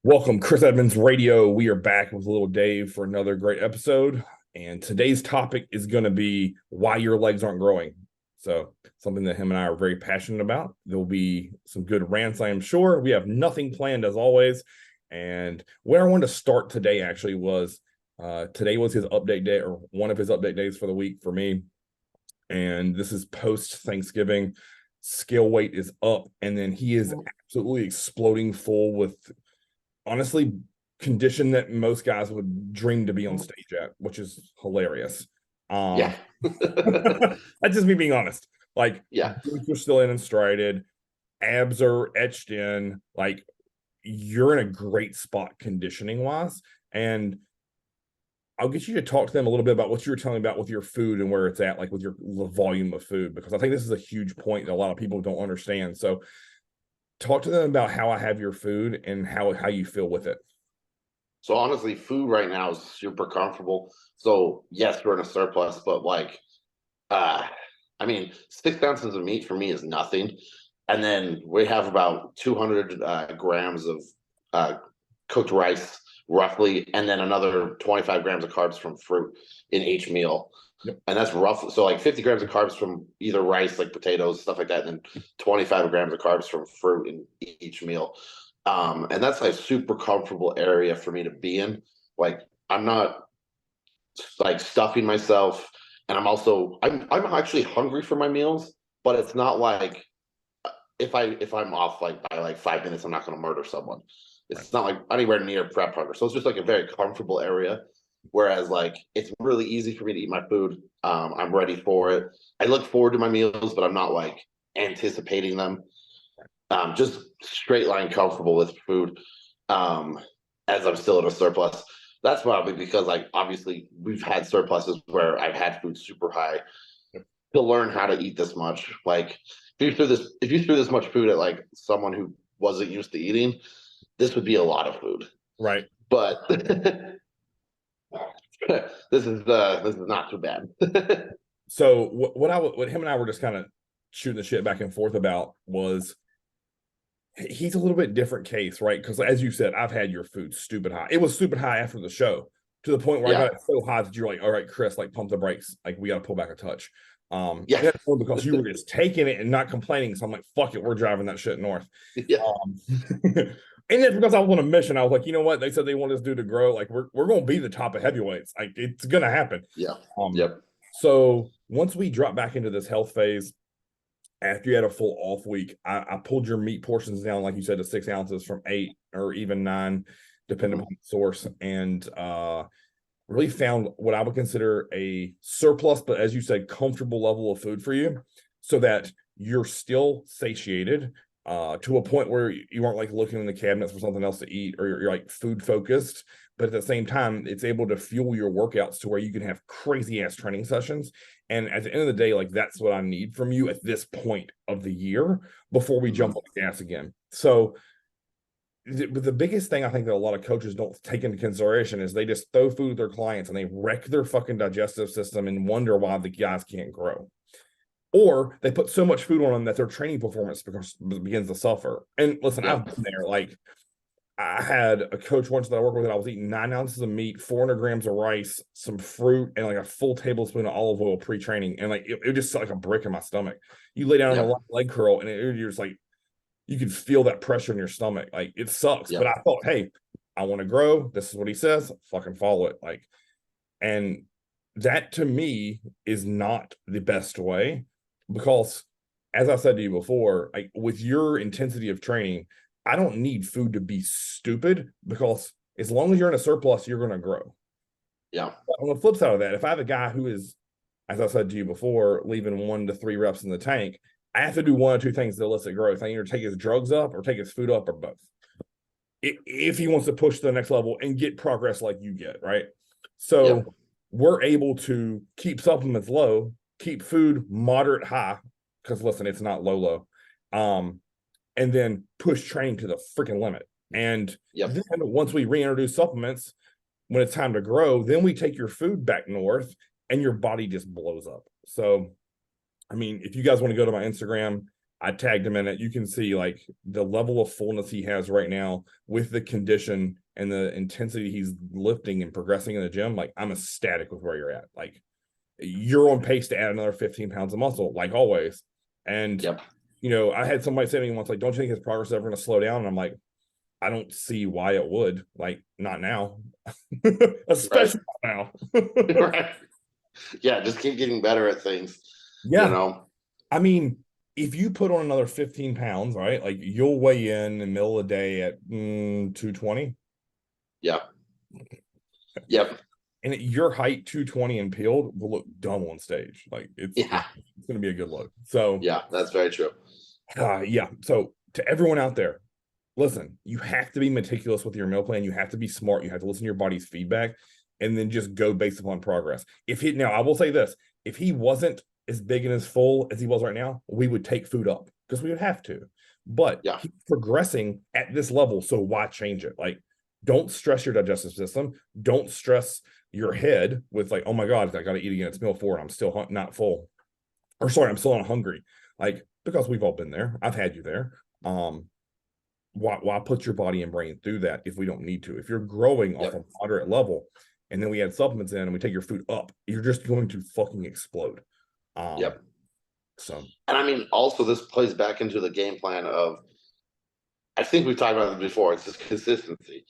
Welcome, Chris Edmonds Radio. We are back with little Dave for another great episode. And today's topic is going to be why your legs aren't growing. So, something that him and I are very passionate about. There will be some good rants, I am sure. We have nothing planned as always. And where I wanted to start today actually was today was his update day, or one of his update days for the week for me. And this is post Thanksgiving. Scale weight is up, and then he is absolutely exploding full with, honestly, condition that most guys would dream to be on stage at, which is hilarious. Yeah. That's just me being honest. Like, Yeah. glutes are still in and striated, abs are etched in. Like, you're in a great spot conditioning wise. And I'll get you to talk to them a little bit about what you were telling about with your food and where it's at, like with your volume of food, because I think this is a huge point that a lot of people don't understand. So talk to them about how I have your food and how you feel with it. So honestly, food right now is super comfortable. So yes, we're in a surplus, but uh, 6 ounces of meat for me is nothing. And then we have about 200 grams of cooked rice, roughly, and then another 25 grams of carbs from fruit in each meal. Yep. And that's roughly, so like 50 grams of carbs from either rice, like potatoes, stuff like that, and then 25 grams of carbs from fruit in each meal. And that's like super comfortable area for me to be in. Like, I'm not like stuffing myself, and I'm actually hungry for my meals, but it's not like if I'm off like by like 5 minutes, I'm not going to murder someone. It's not like anywhere near prep hunger. So it's just like a very comfortable area. Whereas like it's really easy for me to eat my food. I'm ready for it. I look forward to my meals, but I'm not like anticipating them. Just straight line comfortable with food. As I'm still in a surplus. That's probably because like obviously we've had surpluses where I've had food super high. Yep. To learn how to eat this much. Like if you threw this much food at like someone who wasn't used to eating, this would be a lot of food. Right. But this is not too bad. So what him and I were just kind of shooting the shit back and forth about was he's a little bit different case, right? Because as you said, I've had your food stupid high. It was stupid high after the show to the point where I Yeah. got it so high that you're like, all right, Chris, like pump the brakes. Like we got to pull back a touch. Yeah. That's more because you were just taking it and not complaining. So I'm like, fuck it, we're driving that shit north. Yeah. And it's because I was on a mission. I was like, you know what? They said they want this dude to grow. Like we're gonna be the top of heavyweights. Like it's gonna happen. Yeah. Um, Yep. so once we drop back into this health phase, after you had a full off week, I pulled your meat portions down, like you said, to 6 ounces from 8 or even 9, depending upon the source, and really found what I would consider a surplus, but as you said, comfortable level of food for you, so that you're still satiated to a point where you aren't like looking in the cabinets for something else to eat, or you're like food focused, but at the same time, it's able to fuel your workouts to where you can have crazy ass training sessions. And at the end of the day, like that's what I need from you at this point of the year before we jump on the gas again. So the biggest thing I think that a lot of coaches don't take into consideration is they just throw food at their clients and they wreck their fucking digestive system and wonder why the guys can't grow. Or they put so much food on them that their training performance begins to suffer. And listen, Yep. I've been there. Like I had a coach once that I worked with, and I was eating 9 ounces of meat, 400 grams of rice, some fruit, and like a full tablespoon of olive oil pre-training. And like it just felt like a brick in my stomach. You lay down on Yep. a leg curl, and you're just like, you can feel that pressure in your stomach. Like it sucks. But Yep. I thought, hey, I want to grow. This is what he says. Fucking follow it. Like, and that to me is not the best way, because as I said to you before, like with your intensity of training, I don't need food to be stupid, because as long as you're in a surplus, you're going to grow. Yeah. But on the flip side of that, if I have a guy who is, as I said to you before, leaving 1 to 3 reps in the tank, I have to do one or two things to elicit growth. I either take his drugs up or take his food up, or both. If he wants to push to the next level and get progress like you get, right? So Yep. we're able to keep supplements low, keep food moderate high, because listen, it's not low. And then push training to the freaking limit. And Yep. then once we reintroduce supplements, when it's time to grow, then we take your food back north and your body just blows up. So, I mean, if you guys want to go to my Instagram I tagged him in it. You can see like the level of fullness he has right now with the condition and the intensity he's lifting and progressing in the gym. Like, I'm ecstatic with where you're at. Like, you're on pace to add another 15 pounds of muscle, like always. And, Yep. you know, I had somebody say to me once, like, don't you think his progress is ever going to slow down? And I'm like, I don't see why it would. Like, not now, especially now. Right. Yeah, just keep getting better at things. You Yeah. know. I mean, if you put on another 15 pounds, right? Like, you'll weigh in the middle of the day at 220. Yeah. Yep. And at your height, 220 and peeled will look dumb on stage. Like, Yeah. it's going to be a good look. So, Yeah, that's very true. yeah. So, to everyone out there, listen, you have to be meticulous with your meal plan. You have to be smart. You have to listen to your body's feedback and then just go based upon progress. Now, I will say this, if he wasn't as big and as full as he was right now, we would take food up because we would have to. But Yeah. he's progressing at this level. So why change it? Like, don't stress your digestive system. Don't stress your head with like, oh my God, I got to eat again. It's meal 4 and I'm still not full. Or sorry, I'm still not hungry. Like, because we've all been there. I've had you there. Why put your body and brain through that if we don't need to? If you're growing off a moderate level and then we add supplements in and we take your food up, you're just going to fucking explode. Yep. So, and I mean, also this plays back into the game plan of, I think we've talked about this before. It's just consistency.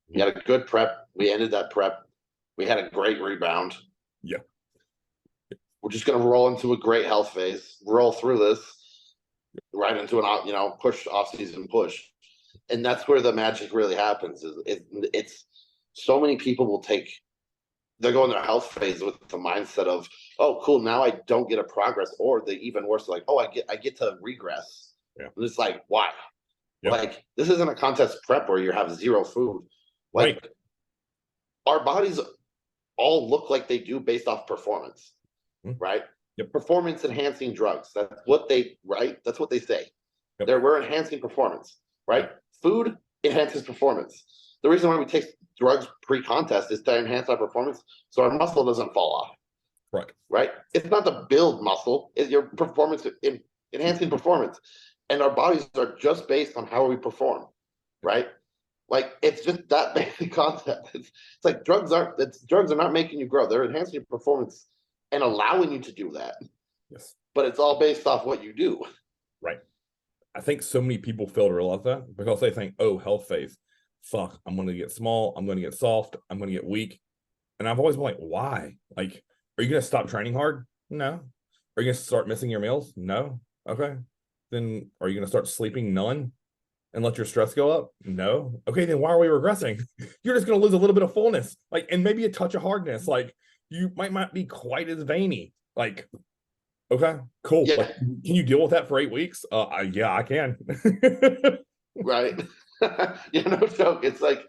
We had a good prep. We ended that prep. We had a great rebound. yeah. We're just going to roll into a great health phase, roll through this right into an, push off season push. And that's where the magic really happens. It's so many people they're going their health phase with the mindset of, oh, cool, now I don't get a progress, or the even worse, like, oh, I get to regress. Yeah. And it's like, why? Yep. Like, this isn't a contest prep where you have zero food. Like, right. Our bodies all look like they do based off performance, right? Yep. Performance enhancing drugs. That's what they say. Yep. We're enhancing performance, right? Yep. Food enhances performance. The reason why we take drugs pre-contest is to enhance our performance so our muscle doesn't fall off. Right. Right? It's not to build muscle, it's your performance enhancing performance. And our bodies are just based on how we perform, right? Like, it's just that basic concept. It's like drugs are not making you grow. They're enhancing your performance and allowing you to do that. Yes. But it's all based off what you do. Right. I think so many people fail to realize that because they think, oh, health phase. Fuck, I'm going to get small. I'm going to get soft. I'm going to get weak. And I've always been like, why? Like, are you going to stop training hard? No. Are you going to start missing your meals? No. Okay. Then are you going to start sleeping? None. And let your stress go up? No. Okay, then why are we regressing? You're just going to lose a little bit of fullness, like, and maybe a touch of hardness. Like, you might not be quite as veiny. Like, okay, cool. Yeah. Like, can you deal with that for 8 weeks? Yeah, I can. Right. No joke. It's like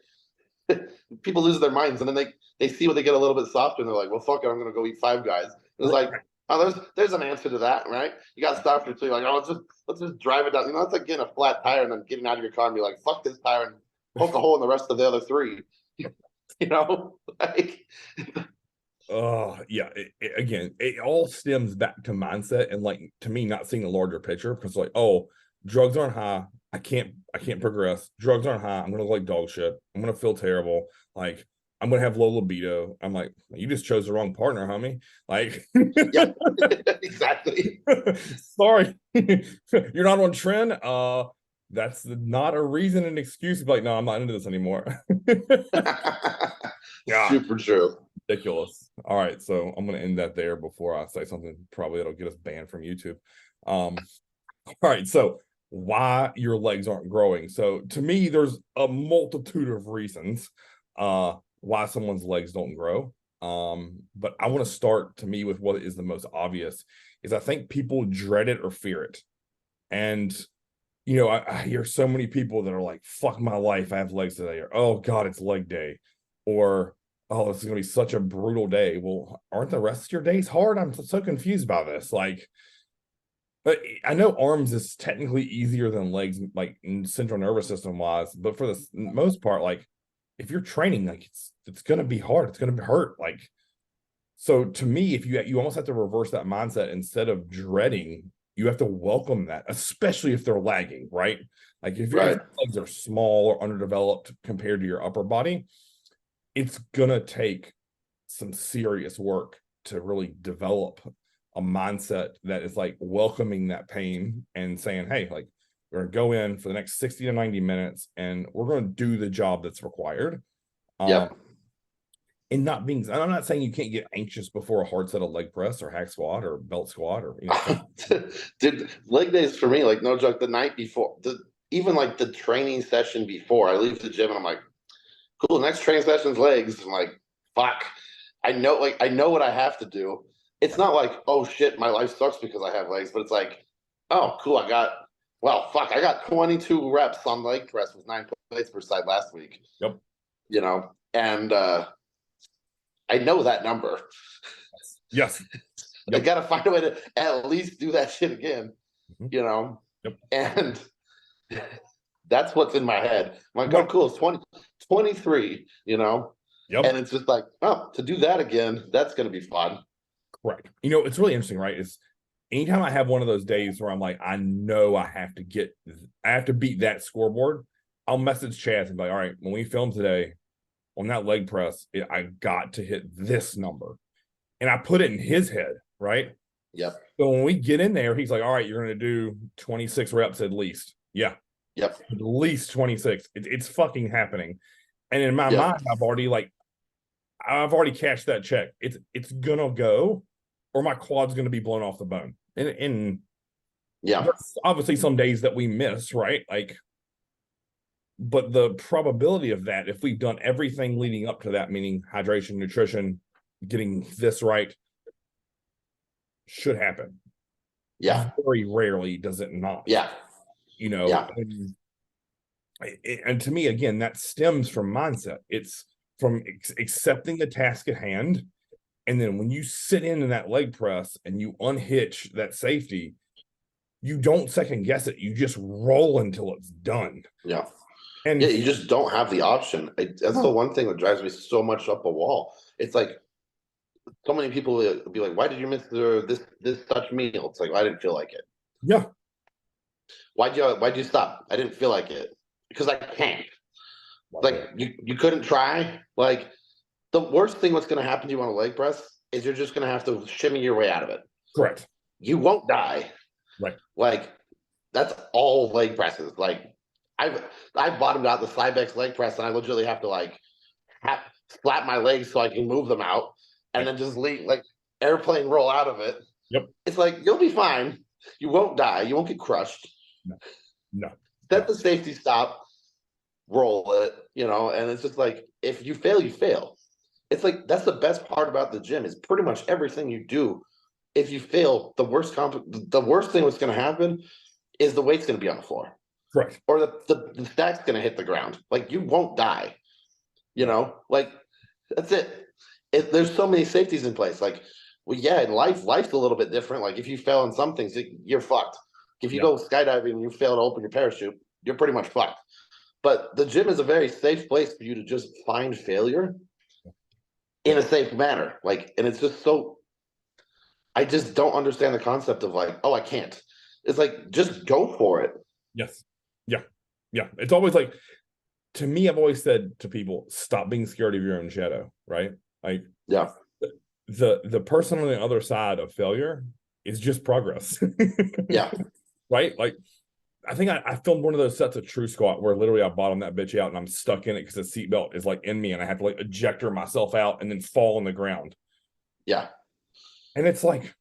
people lose their minds, and then they see when they get a little bit softer, and they're like, well, fuck it, I'm going to go eat Five Guys. It's like, oh, there's an answer to that, right? You got softer, so you're like, oh, let's just drive it down. It's like getting a flat tire and then getting out of your car and be like, fuck this tire, and poke a hole in the rest of the other 3. Like. Oh, yeah. Again, it all stems back to mindset and, like, to me, not seeing the larger picture because, like, oh, drugs aren't high. I can't progress. Drugs aren't high. I'm gonna look like dog shit. I'm gonna feel terrible. Like, I'm gonna have low libido. I'm like, you just chose the wrong partner, homie. Like, Yeah, exactly. Sorry, you're not on trend. That's not a reason, an excuse to be like, no, I'm not into this anymore. Yeah, super true. Ridiculous. All right, so I'm gonna end that there before I say something probably that'll get us banned from YouTube. All right, so why your legs aren't growing. So to me, there's a multitude of reasons why someone's legs don't grow. But I want to start, to me, with what is the most obvious is I think people dread it or fear it. And I hear so many people that are like, fuck my life, I have legs today, or oh God, it's leg day, or oh, this is gonna be such a brutal day. Well, aren't the rest of your days hard? I'm so confused by this. Like, but I know arms is technically easier than legs, like in central nervous system wise, but for the most part, like, if you're training, like, it's gonna be hard, it's gonna hurt. Like, so to me, if you almost have to reverse that mindset. Instead of dreading, you have to welcome that, especially if they're lagging, right? Like if your Right. legs are small or underdeveloped compared to your upper body, it's gonna take some serious work to really develop a mindset that is like welcoming that pain and saying, hey, like we're gonna go in for the next 60 to 90 minutes and we're gonna do the job that's required. Yep. And not being, I'm not saying you can't get anxious before a hard set of leg press or hack squat or belt squat or, you know, Dude, leg days for me, like no joke, the night before, even like the training session before, I leave the gym and I'm like, cool, next training session's legs. I'm like, fuck. I know what I have to do. It's not like, oh shit, my life sucks because I have legs, but it's like, oh, cool, I got 22 reps on leg press with 9 plates per side last week. Yep. You know, and I know that number. Yes. Yep. I gotta find a way to at least do that shit again. You know? Yep. And that's what's in my head. I'm like, oh cool, it's 23, you know? Yep. And it's just like, oh, to do that again, that's gonna be fun. Correct. You know, it's really interesting, right? Is anytime I have one of those days where I'm like, I know I have to beat that scoreboard, I'll message Chaz and be like, all right, when we film today on that leg press, I got to hit this number. And I put it in his head, right? Yep. So when we get in there, he's like, all right, you're going to do 26 reps at least. Yeah. Yep. At least 26. It's fucking happening. And in my mind, I've already cashed that check. It's going to go or my quad's going to be blown off the bone. And yeah, there's obviously some days that we miss, right? Like, but the probability of that, if we've done everything leading up to that, meaning hydration, nutrition, getting this right, should happen. Yeah. Very rarely does it not. Yeah. You know, yeah. And to me, again, that stems from mindset. It's from accepting the task at hand. And then when you sit in that leg press and you unhitch that safety, you don't second guess it. You just roll until it's done. Yeah. And yeah, you just don't have the option. That's the one thing that drives me so much up a wall. It's like so many people will be like, why did you miss this such meal? It's like, I didn't feel like it. Yeah. Why'd you stop? I didn't feel like it. Because I can't. Like you couldn't try. Like the worst thing what's gonna happen to you on a leg press is you're just gonna have to shimmy your way out of it. Correct. You won't die. Right. Like that's all leg presses. Like I've bottomed out the Cybex leg press and I literally have to like slap my legs so I can move them out and then just leave like airplane roll out of it. Yep. It's like you'll be fine. You won't die. You won't get crushed. No. Set the safety stop, roll it, you know, and it's just like if you fail, you fail. It's like that's the best part about the gym is pretty much everything you do. If you fail, the worst thing that's going to happen is the weight's going to be on the floor. Correct. Or the stack's going to hit the ground. Like you won't die. You know, like that's it. There's so many safeties in place. Like, well, yeah, in life's a little bit different. Like if you fail in some things, you're fucked. If you go skydiving and you fail to open your parachute, you're pretty much fucked. But the gym is a very safe place for you to just find failure in a safe manner. Like, and it's just so, I just don't understand the concept of like, oh, I can't. It's like, just go for it. Yes. Yeah. Yeah. It's always like, to me, I've always said to people, stop being scared of your own shadow, right? Like, yeah, the person on the other side of failure is just progress. Yeah. Right? Like, I think I filmed one of those sets of True Squat where literally I bottomed that bitch out and I'm stuck in it because the seatbelt is like in me and I have to like ejector myself out and then fall on the ground. Yeah. And it's like,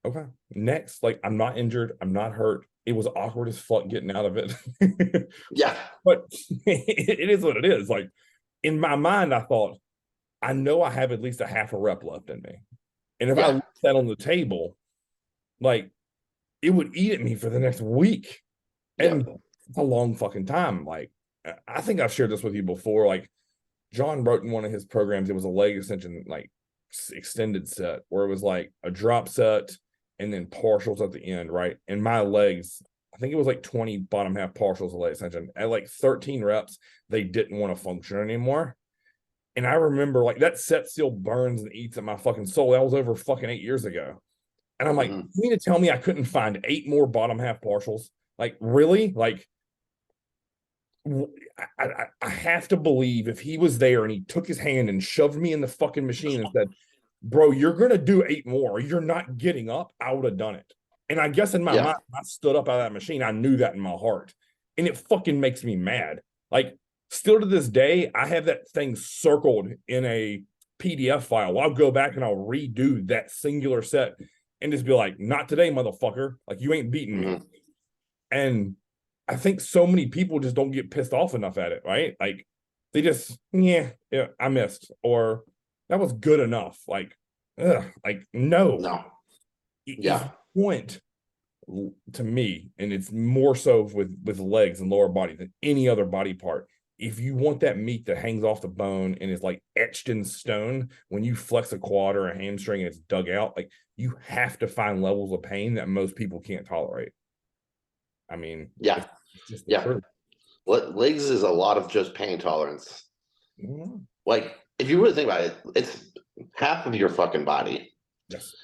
okay, next, like I'm not injured, I'm not hurt. It was awkward as fuck getting out of it. Yeah. But it is what it is. Like in my mind, I thought, I know I have at least a half a rep left in me. And if I left that on the table, like it would eat at me for the next week. And it's a long fucking time. Like, I think I've shared this with you before. Like, John wrote in one of his programs, it was a leg extension, like extended set, where it was like a drop set and then partials at the end, right? And my legs, I think it was like 20 bottom half partials of leg extension. At like 13 reps, they didn't want to function anymore. And I remember like that set still burns and eats at my fucking soul. That was over fucking 8 years ago. And I'm like, Mhm. you mean to tell me I couldn't find 8 more bottom half partials? Like, really? Like, I have to believe if he was there and he took his hand and shoved me in the fucking machine and said, bro, you're going to do 8 more, or you're not getting up, I would have done it. And I guess in my Yeah. mind, I stood up out of that machine. I knew that in my heart. And it fucking makes me mad. Like, still to this day, I have that thing circled in a PDF file. I'll go back and I'll redo that singular set and just be like, not today, motherfucker. Like, you ain't beating me. Mhm. And I think so many people just don't get pissed off enough at it, right? Like, they just, yeah, I missed, or that was good enough. Like, no. No. If Yeah. you want, to me, and it's more so with legs and lower body than any other body part, if you want that meat that hangs off the bone and is like etched in stone, when you flex a quad or a hamstring and it's dug out, like, you have to find levels of pain that most people can't tolerate. I mean, Yeah. it's just the Yeah. truth. Legs is a lot of just pain tolerance. Yeah. Like, if you really think about it, it's half of your fucking body, Yes.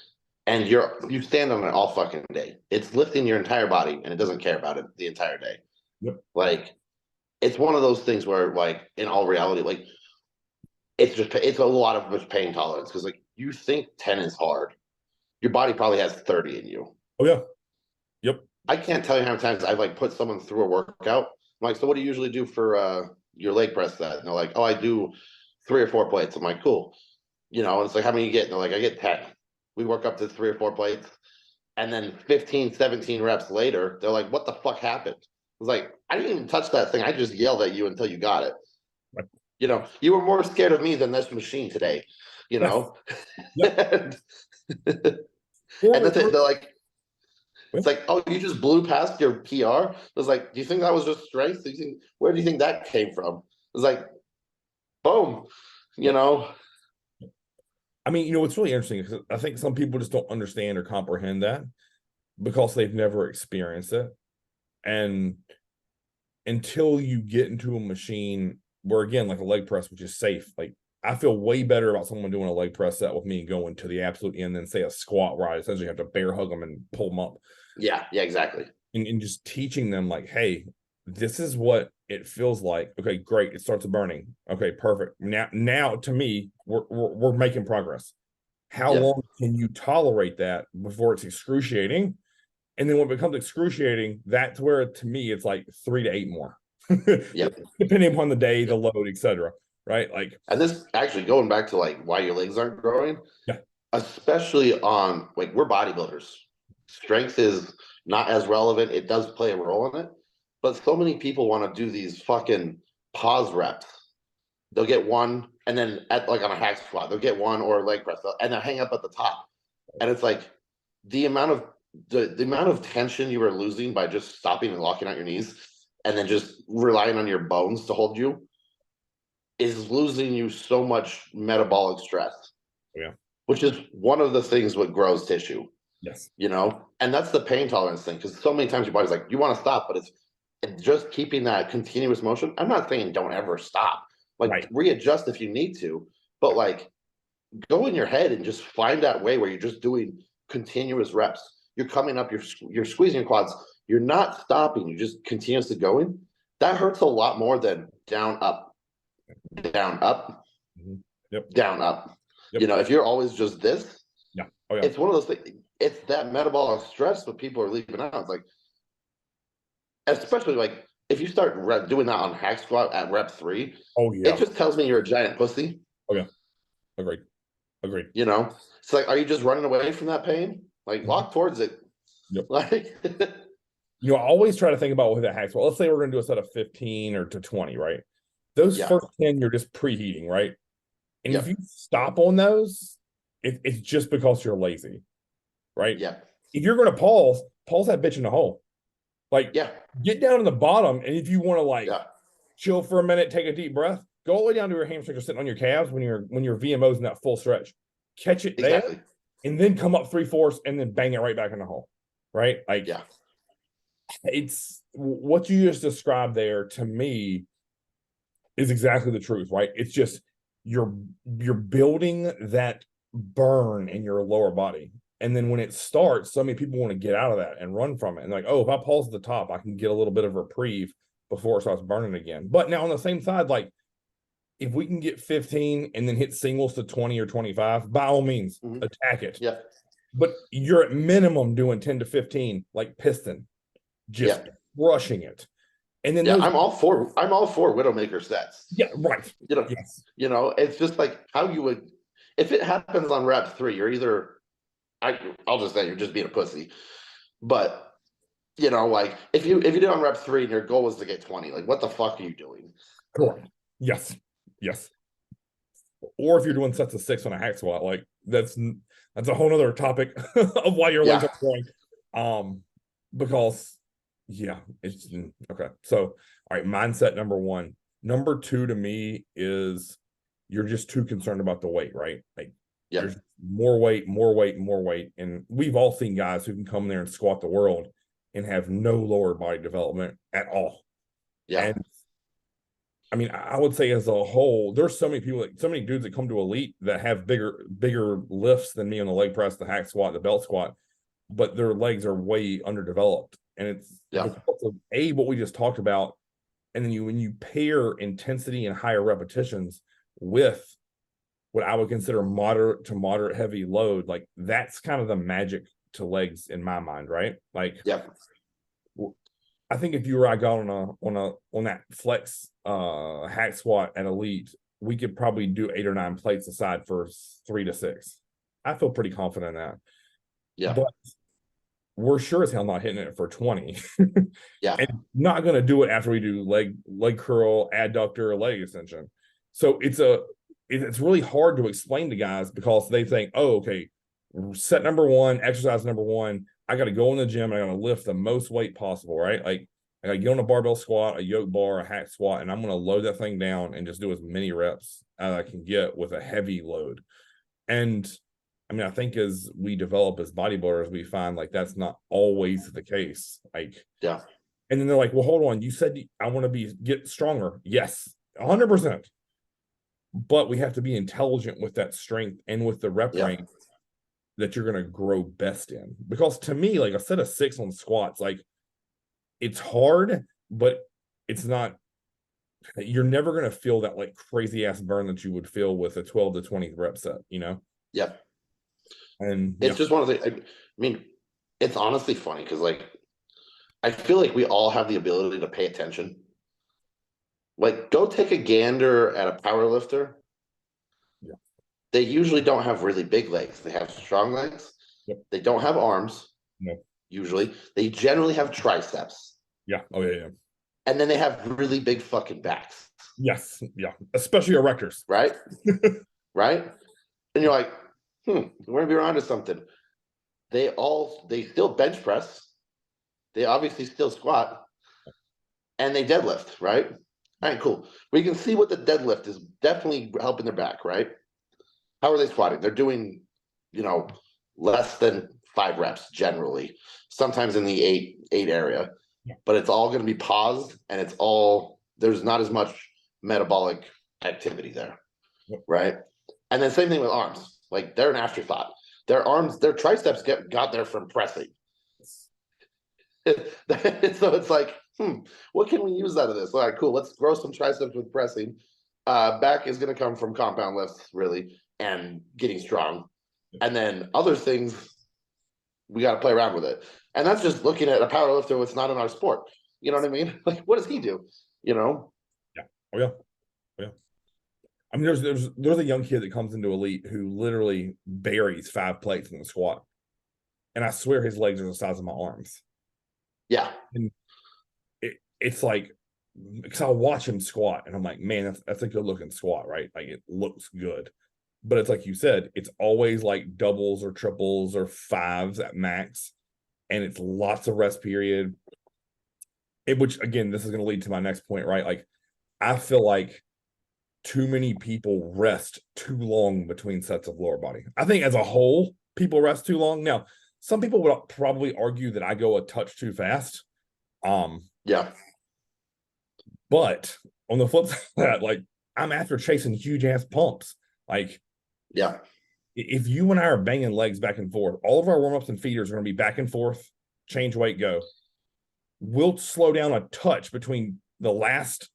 and you stand on it all fucking day. It's lifting your entire body, and it doesn't care about it the entire day. Yep. Like, it's one of those things where, like, in all reality, like, it's a lot of just pain tolerance, because, like, you think 10 is hard, your body probably has 30 in you. Oh yeah. Yep. I can't tell you how many times I've, like, put someone through a workout. I'm like, so what do you usually do for your leg press set? And they're like, oh, I do 3 or 4 plates. I'm like, cool. And it's like, how many you get? And they're like, I get 10. We work up to 3 or 4 plates. And then 15, 17 reps later, they're like, what the fuck happened? I was like, I didn't even touch that thing. I just yelled at you until you got it. Right. You were more scared of me than this machine today, you Yes. know? Yep. and Or, that's it. They're like, well, it's like, oh, you just blew past your PR. I was like, do you think that was just strength? Where do you think that came from? It was like, boom, you yep. know? I mean, what's really interesting is I think some people just don't understand or comprehend that because they've never experienced it. And until you get into a machine where, again, like a leg press, which is safe, like, I feel way better about someone doing a leg press set with me going to the absolute end than, say, a squat where I essentially have to bear hug them and pull them up. Yeah, exactly. And just teaching them, like, hey, this is what it feels like. Okay, great. It starts burning. Okay, perfect. Now to me, we're making progress. How Yeah. long can you tolerate that before it's excruciating? And then when it becomes excruciating, that's where, to me, it's like 3 to 8 more. Yeah. Depending upon the day, the load, etc. Right? Like, And this actually going back to, like, why your legs aren't growing, yeah, especially on, like, we're bodybuilders. Strength is not as relevant. It does play a role in it, but so many people want to do these fucking pause reps. They'll get one, and then at, like, on a hack squat, they'll get one, or a leg press, and they'll hang up at the top. And it's like the amount of the amount of tension you are losing by just stopping and locking out your knees, and then just relying on your bones to hold you, is losing you so much metabolic stress, yeah, which is one of the things what grows tissue, yes, and that's the pain tolerance thing, because so many times your body's like, you want to stop, but it's just keeping that continuous motion. I'm not saying don't ever stop, like, right, readjust if you need to, but, like, go in your head and just find that way where you're just doing continuous reps. You're coming up, you're squeezing your quads, you're not stopping, you're just continuously going. That hurts a lot more than down, up, down, up, mm-hmm. Yep, down, up. yep, If you're always just this, yeah, oh yeah, it's one of those things. It's that metabolic stress that people are leaving out. It's like, especially, like, if you start doing that on hack squat at rep 3, oh it yeah, just tells me you're a giant pussy. oh yeah, agreed, agreed. It's like, are you just running away from that pain? Like, Mhm. walk towards it. Yep. Like, I always try to think about with that hack squat. Let's say we're going to do a set of 15 or to 20, right? Those yeah, first 10, you're just preheating, right? And if yep, you stop on those, it's just because you're lazy, right? yep, If you're going to pause that bitch in the hole. Like, yeah, get down to the bottom, and if you want to, like, yeah, chill for a minute, take a deep breath, go all the way down to your hamstrings are sitting on your calves when your VMO's in that full stretch. Catch it there, exactly. and then come up 3/4 and then bang it right back in the hole. Right? Like, Yeah, it's what you just described there to me is exactly the truth, right? It's just you're building that burn in your lower body. And then when it starts, so many people want to get out of that and run from it. And like, oh, if I pause at the top, I can get a little bit of reprieve before it starts burning again. But now on the same side, like if we can get 15 and then hit singles to 20 or 25, by all means, attack it. Yeah. But you're at minimum doing 10 to 15, like piston, just crushing it. And then I'm all for Widowmaker sets. Yeah, right. Yes. It's just like how you would, if it happens on rep 3, you're either, I'll just say you're just being a pussy. But like if you did on rep 3 and your goal was to get 20, like what the fuck are you doing? Correct. Yes. Or if you're doing sets of 6 on a hack squat, like that's a whole nother topic of why your legs are growing. Because it's okay. So all right, mindset number 1. Number 2 to me is you're just too concerned about the weight, right? Like there's more weight. And we've all seen guys who can come there and squat the world and have no lower body development at all. Yeah. And I mean, I would say as a whole, there's so many people, like so many dudes that come to elite that have bigger lifts than me on the leg press, the hack squat, the belt squat, but their legs are way underdeveloped. And it's because of what we just talked about. And then when you pair intensity and higher repetitions with what I would consider moderate to moderate heavy load, like that's kind of the magic to legs in my mind, right? Like, I think if you or I got on that flex hack squat at elite, we could probably do 8 or 9 plates aside for 3 to 6. I feel pretty confident in that. Yeah. But we're sure as hell not hitting it for 20. Yeah. And not going to do it after we do leg curl, adductor, leg extension. So it's really hard to explain to guys because they think, oh, okay, set number 1, exercise number 1, I got to go in the gym and I got to lift the most weight possible, right? Like I got to get on a barbell squat, a yoke bar, a hack squat, and I'm going to load that thing down and just do as many reps as I can get with a heavy load. And I mean, I think as we develop as bodybuilders, we find like that's not always the case. Like, and then they're like, well, hold on, you said I want to get stronger. Yes, 100%. But we have to be intelligent with that strength and with the rep range that you're going to grow best in. Because to me, like a set of 6 on squats, like it's hard, but it's not, you're never going to feel that like crazy ass burn that you would feel with a 12 to 20 rep set, And it's just one of the, I mean, it's honestly funny because like I feel like we all have the ability to pay attention. Like go take a gander at a power lifter. They usually don't have really big legs. They have strong legs. They don't have arms. Usually. They generally have triceps. And then they have really big fucking backs. Especially erectors. Right? Right? And you're like, we're gonna be around to something. They still bench press. They obviously still squat. And they deadlift, right? All right, cool. We can see what the deadlift is definitely helping their back, right? How are they squatting? They're doing, less than 5 reps generally, sometimes in the 8 area, but it's all going to be paused and there's not as much metabolic activity there, right? And then same thing with arms. Like they're an afterthought. Their triceps got there from pressing. So it's like, what can we use out of this? All right, cool. Let's grow some triceps with pressing. Back is going to come from compound lifts, really, and getting strong. And then other things, we got to play around with it. And that's just looking at a power lifter that's not in our sport. You know what I mean? Like, what does he do? I mean, there's a young kid that comes into elite who literally buries 5 plates in the squat. And I swear his legs are the size of my arms. And it's like, because I'll watch him squat and I'm like, man, that's a good looking squat, right? Like it looks good. But it's like you said, it's always like doubles or triples or 5s at max. And it's lots of rest period. Which again, this is going to lead to my next point, right? Like I feel like too many people rest too long between sets of lower body. I think as a whole, people rest too long. Now, some people would probably argue that I go a touch too fast. But on the flip side of that, like I'm after chasing huge ass pumps. Like if you and I are banging legs back and forth, all of our warm-ups and feeders are going to be back and forth, change weight, go. We'll slow down a touch between the last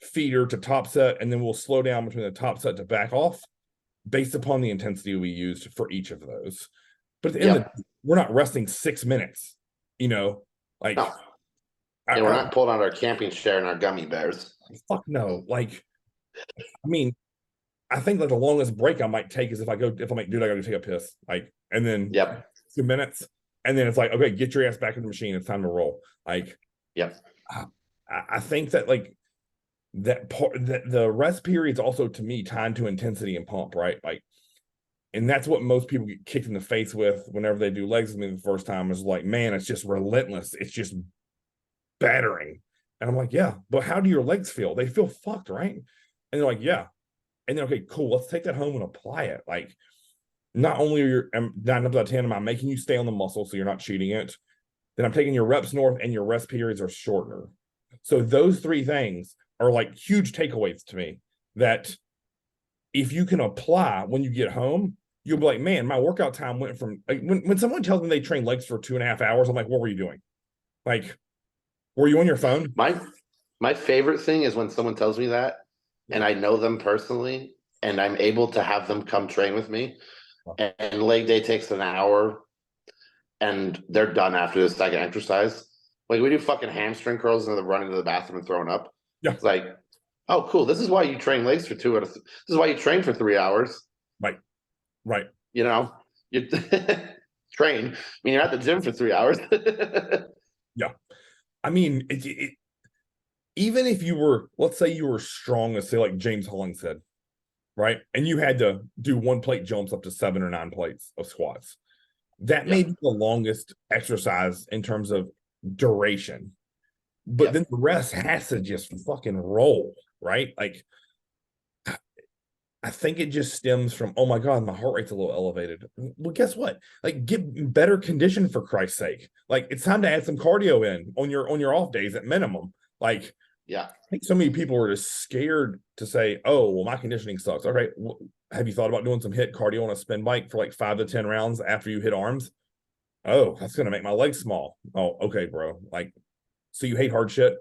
feeder to top set, and then we'll slow down between the top set to back off based upon the intensity we used for each of those. But at the end of the day, we're not resting 6 minutes, like No. And we're not pulling out our camping chair and our gummy bears. Fuck no. Like, I mean, I think like the longest break I might take is if I'm like, dude, I gotta take a piss. Like, and then 2 minutes. And then it's like, okay, get your ass back in the machine. It's time to roll. Like, I think that like that part that the rest period is also to me tied to intensity and pump, right? Like, and that's what most people get kicked in the face with whenever they do legs with me the first time is like, man, it's just relentless. It's just battering. And I'm like, yeah, but how do your legs feel? They feel fucked, right? And they're like, yeah. And then, okay, cool. Let's take that home and apply it. Like, not only are you 9 times out of 10, am I making you stay on the muscle so you're not cheating it? Then I'm taking your reps north and your rest periods are shorter. So those 3 things are like huge takeaways to me that if you can apply when you get home, you'll be like, man, my workout time went from like, when someone tells me they train legs for 2.5 hours, I'm like, what were you doing? Like, were you on your phone? My favorite thing is when someone tells me that and I know them personally and I'm able to have them come train with me and leg day takes an hour and they're done after the second exercise. Like we do fucking hamstring curls and they're running to the bathroom and throwing up. Yeah. It's like, oh, cool. This is why you train legs for this is why you train for 3 hours. Right. You train. I mean, you're at the gym for 3 hours. Yeah. I mean, even if you were, let's say you were strong, let's say like James Holling said, right? And you had to do 1 plate jumps up to 7 or 9 plates of squats. That may be the longest exercise in terms of duration. But then the rest has to just fucking roll, right? Like, I think it just stems from, oh my God, my heart rate's a little elevated. Well, guess what? Like, get better condition for Christ's sake. Like, it's time to add some cardio in on your off days at minimum. Like, I think so many people are just scared to say, oh, well, my conditioning sucks. All right. Have you thought about doing some HIIT cardio on a spin bike for like 5 to 10 rounds after you hit arms? Oh, that's going to make my legs small. Oh, okay, bro. Like, so you hate hard shit?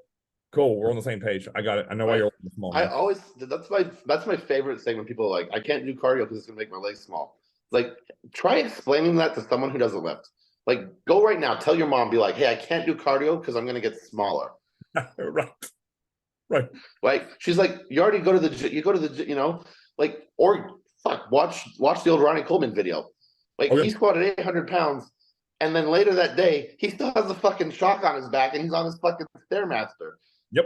Cool. We're on the same page. I got it. I know why you're small. I always, that's my favorite thing when people are like, I can't do cardio because it's going to make my legs small. Like, try explaining that to someone who doesn't lift. Like, go right now, tell your mom, be like, hey, I can't do cardio because I'm going to get smaller. Right. Like, she's like, you already go to the gym, you go to the, like, or fuck, watch the old Ronnie Coleman video. Like, he squatted 800 pounds. And then later that day, he still has a fucking shock on his back and he's on his fucking Stairmaster. Yep.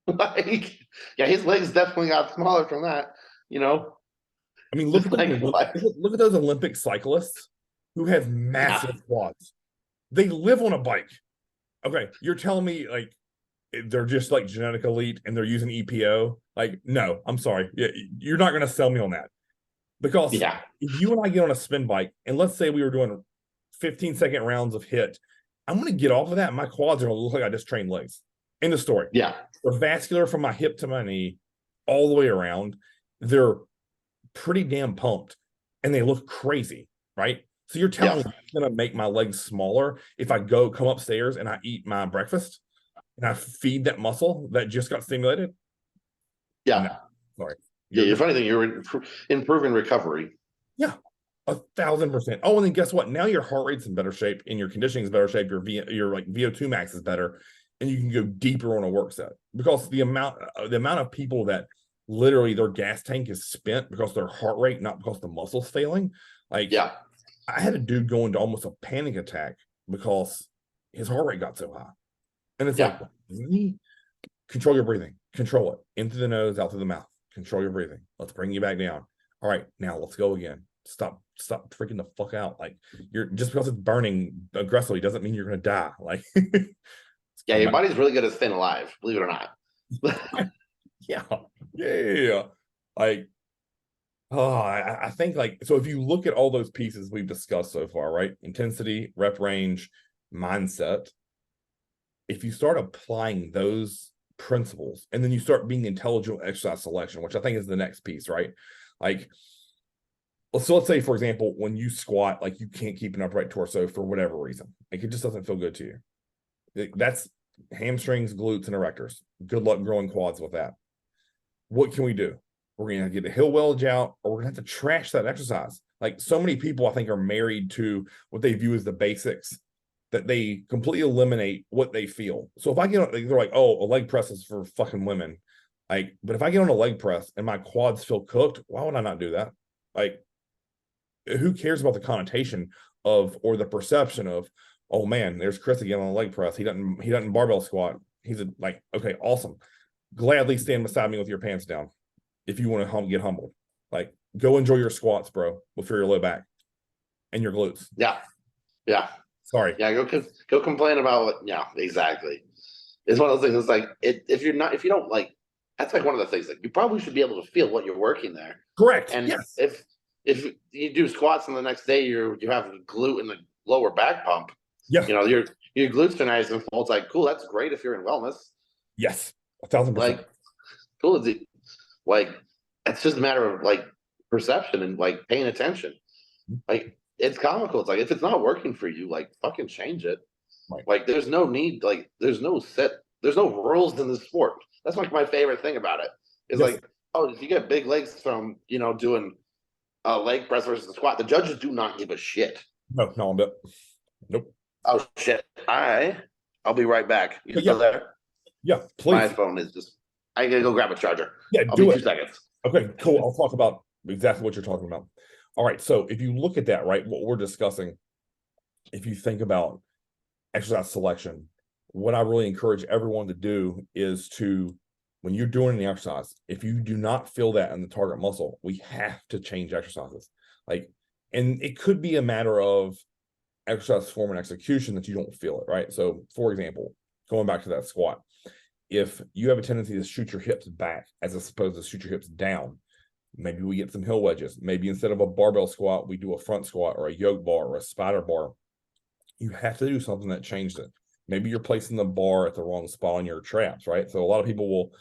Like, yeah, his legs definitely got smaller from that, I mean, look at those Olympic cyclists who have massive quads. They live on a bike. Okay, you're telling me like they're just like genetic elite and they're using EPO? Like, no, I'm sorry. You're not going to sell me on that. Because if you and I get on a spin bike, and let's say we were doing 15-second rounds of HIIT, I'm going to get off of that and my quads are going to look like I just trained legs. End of story. Yeah. They're vascular from my hip to my knee all the way around. They're pretty damn pumped and they look crazy, right? So you're telling me it's going to make my legs smaller if I come upstairs and I eat my breakfast and I feed that muscle that just got stimulated? Yeah. No, sorry. The funny thing, you're improving recovery. Yeah. 1,000%. Oh, and then guess what? Now your heart rate's in better shape and your conditioning is better shape. Your like VO2 max is better, and you can go deeper on a work set because the amount of people that literally their gas tank is spent because their heart rate, not because the muscle's failing. Like, I had a dude go into almost a panic attack because his heart rate got so high, and it's like, control your breathing, control it in through the nose, out through the mouth. Control your breathing. Let's bring you back down. All right, now let's go again. Stop freaking the fuck out. Like, you're just because it's burning aggressively doesn't mean you're gonna die. Like, your body's really good at staying alive, believe it or not. yeah. Like, I think like, so if you look at all those pieces we've discussed so far, right? Intensity, rep range, mindset. If you start applying those principles and then you start being intelligent with exercise selection, which I think is the next piece, right? Like, So let's say, for example, when you squat, like you can't keep an upright torso for whatever reason. Like it just doesn't feel good to you. That's hamstrings, glutes, and erectors. Good luck growing quads with that. What can we do? We're gonna get a heel wedge out, or we're gonna have to trash that exercise. Like so many people, I think, are married to what they view as the basics, that they completely eliminate what they feel. So if I get on, they're like, oh, a leg press is for fucking women. Like, but if I get on a leg press and my quads feel cooked, why would I not do that? Like, who cares about the connotation of or the perception of, oh man, there's Chris again on a leg press. He doesn't barbell squat. He's like, okay, awesome. Gladly stand beside me with your pants down if you want to get humbled. Like, go enjoy your squats, bro, with your low back and your glutes. Yeah. Yeah. Sorry. Yeah. Go complain about what. Yeah, exactly. It's one of those things. It's like if you don't like, that's like one of the things. Like you probably should be able to feel what you're working there. Correct. And yes. If you do squats and the next day you have a glute and the lower back pump, Yeah. your glutes are nice and full. It's like cool. That's great if you're in wellness. Yes, 1,000%. Like cool. Like it's just a matter of like perception and like paying attention. Like it's comical. It's like if it's not working for you, like fucking change it. Right. Like there's no need. Like there's no rules in the sport. That's like my favorite thing about it. Is yes. like, oh, if you get big legs from doing a leg press versus a squat, the judges do not give a shit. No, nope. Oh shit! I'll be right back. You still yeah. there? Yeah, please. My phone is just. I gotta go grab a charger. Yeah, I'll do be it. 2 seconds. Okay, cool. I'll talk about exactly what you're talking about. All right, so if you look at that, right, what we're discussing, if you think about exercise selection, what I really encourage everyone to do is to, when you're doing the exercise, if you do not feel that in the target muscle, we have to change exercises. Like, and it could be a matter of exercise form and execution that you don't feel it, right? So, for example, going back to that squat, if you have a tendency to shoot your hips back as opposed to shoot your hips down, maybe we get some heel wedges. Maybe instead of a barbell squat, we do a front squat or a yoke bar or a spider bar. You have to do something that changed it. Maybe you're placing the bar at the wrong spot on your traps, right? So a lot of people will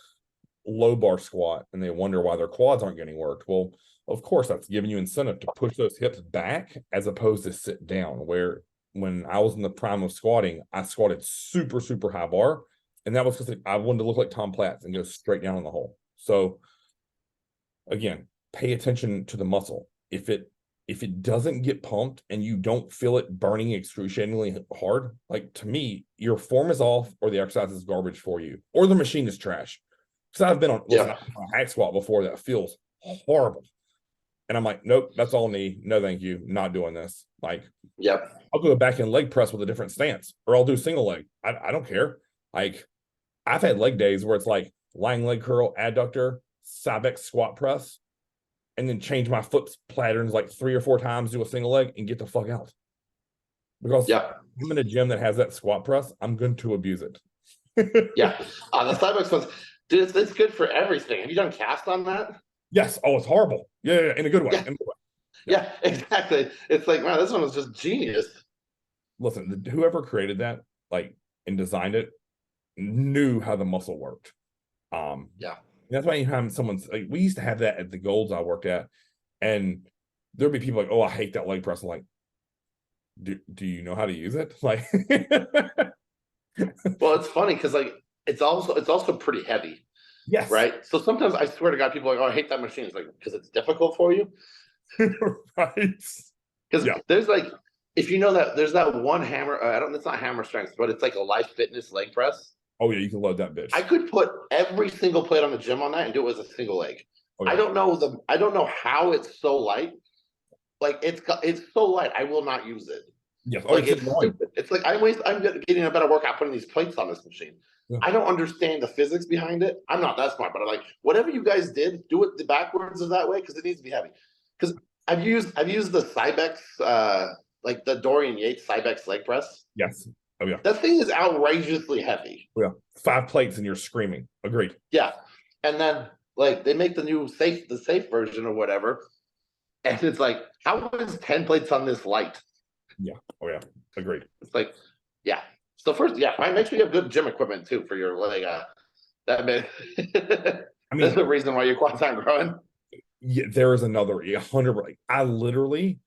low bar squat and they wonder why their quads aren't getting worked. Well, of course, that's giving you incentive to push those hips back as opposed to sit down. Where when I was in the prime of squatting, I squatted super, super high bar. And that was because I wanted to look like Tom Platz and go straight down in the hole. So again, pay attention to the muscle. If it doesn't get pumped and you don't feel it burning excruciatingly hard, like to me, your form is off or the exercise is garbage for you or the machine is trash. Because I've been on a hack squat before that feels horrible. And I'm like, nope, that's all knee. No, thank you. Not doing this. Like, I'll go back and leg press with a different stance, or I'll do single leg. I don't care. Like, I've had leg days where it's like lying leg curl, adductor, Cybex squat press, and then change my foot patterns like 3 or 4 times, do a single leg, and get the fuck out. Because I'm in a gym that has that squat press, I'm going to abuse it. The Cybex ones, dude, it's good for everything. Have you done cast on that? Yes. Oh, it's horrible. Yeah, in a good way. Yeah. Yeah, exactly. It's like, wow, this one was just genius. Listen, whoever created that, like, and designed it, knew how the muscle worked. That's why anytime someone's like, we used to have that at the Golds I worked at, and there'd be people like, oh, I hate that leg press. I'm like, do you know how to use it? Like, well, it's funny because like it's also pretty heavy. Yes. Right. So sometimes I swear to God, people are like, oh, I hate that machine. It's like because it's difficult for you. Right. Because there's like, if you know that there's that one hammer, it's not hammer strength, but it's like a Life Fitness leg press. Oh yeah, you can load that bitch. I could put every single plate on the gym on that and do it as a single leg. Oh, yeah. I don't know how it's so light. Like it's so light, I will not use it. Yes. Like it's stupid. It's like I'm getting a better workout putting these plates on this machine. Yeah. I don't understand the physics behind it. I'm not that smart, but I'm like, whatever you guys did, do it the backwards of that way because it needs to be heavy. Because I've used the Cybex, like the Dorian Yates Cybex leg press. Yes. Oh yeah. That thing is outrageously heavy. Oh, yeah. 5 plates and you're screaming. Agreed. Yeah. And then like they make the safe version or whatever. And it's like, how is 10 plates on this light? Yeah. Oh yeah. Agreed. It's like, yeah. So first, make sure you have good gym equipment too for your leg. I mean, that's the reason why your quads aren't growing. Yeah, there is another 100. I literally,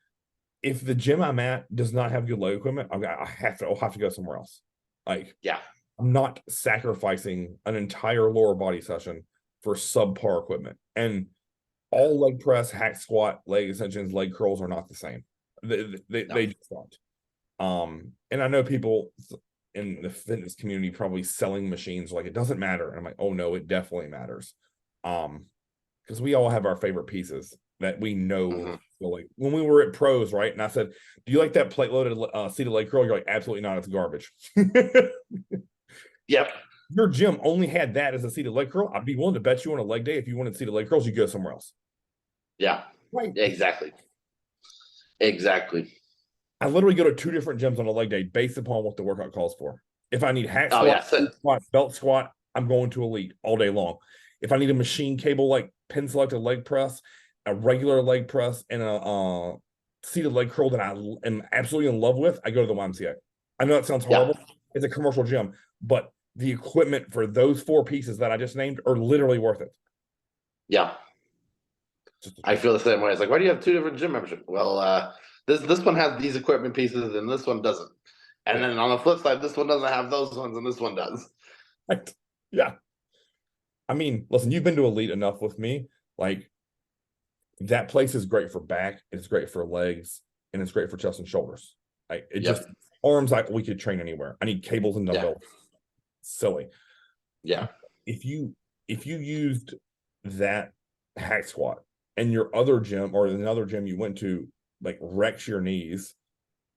if the gym I'm at does not have good leg equipment, I'll have to go somewhere else. Like, Yeah. I'm not sacrificing an entire lower body session for subpar equipment. And all leg press, hack squat, leg extensions, leg curls are not the same. No. They just aren't. And I know people in the fitness community probably selling machines like it doesn't matter. And I'm like, oh no, it definitely matters. Because we all have our favorite pieces that we know. Like when we were at pros, right? And I said, do you like that plate loaded seated leg curl? You're like, absolutely not. It's garbage. Yep. Your gym only had that as a seated leg curl. I'd be willing to bet you on a leg day if you wanted seated leg curls, you go somewhere else. Yeah. Right. Exactly. Exactly. I literally go to 2 different gyms on a leg day based upon what the workout calls for. If I need hack Oh squat, yeah. squat, belt squat, I'm going to Elite all day long. If I need a machine cable like pin selected leg press, a regular leg press, and a seated leg curl that I am absolutely in love with, I go to the YMCA. I know that sounds Yeah. horrible. It's a commercial gym, but the equipment for those 4 pieces that I just named are literally worth it. Yeah. I feel the same way. It's like, why do you have 2 different gym memberships? Well, this one has these equipment pieces and this one doesn't. And then on the flip side, this one doesn't have those ones and this one does. Right. Yeah. I mean, listen, you've been to Elite enough with me. Like, that place is great for back, it's great for legs, and it's great for chest and shoulders. Like, it Yep. just arms, like we could train anywhere. I need cables and dumbbells. Yeah. Silly. Yeah. If you used that hack squat and your other gym or another gym you went to like wrecks your knees,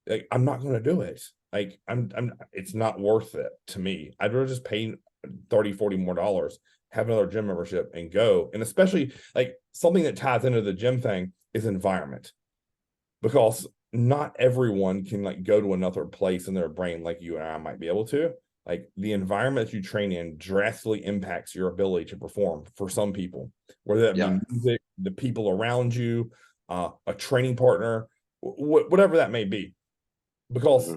like I'm not gonna do it. Like I'm it's not worth it to me. I'd rather just pay 30, 40 more dollars, have another gym membership and go. And especially like something that ties into the gym thing is environment. Because not everyone can like go to another place in their brain like you and I might be able to. Like the environment that you train in drastically impacts your ability to perform for some people, whether that be Yeah. music, the people around you, a training partner, whatever that may be. Because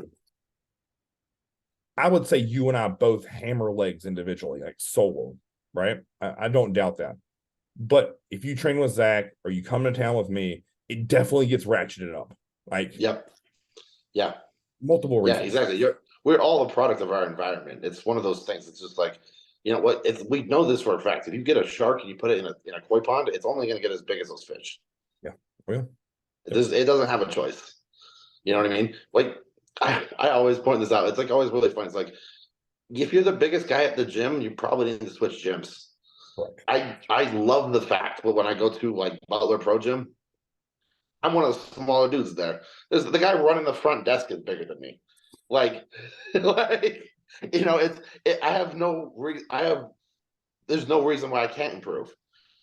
I would say you and I both hammer legs individually, like solo, right? I don't doubt that. But if you train with Zach or you come to town with me, it definitely gets ratcheted up. Like, Yep. Yeah. multiple Yeah, reasons. exactly. We're all a product of our environment. It's one of those things. It's just like, you know what? We know this for a fact. If you get a shark and you put it in a koi pond, it's only going to get as big as those fish. Yeah. Well, It doesn't have a choice. You know what I mean? Like I always point this out. It's like always really fun. It's like if you're the biggest guy at the gym, you probably need to switch gyms. correct. I love the fact, but when I go to like Butler Pro Gym, I'm one of the smaller dudes there. There's the guy running the front desk is bigger than me. Like, like I have there's no reason why I can't improve.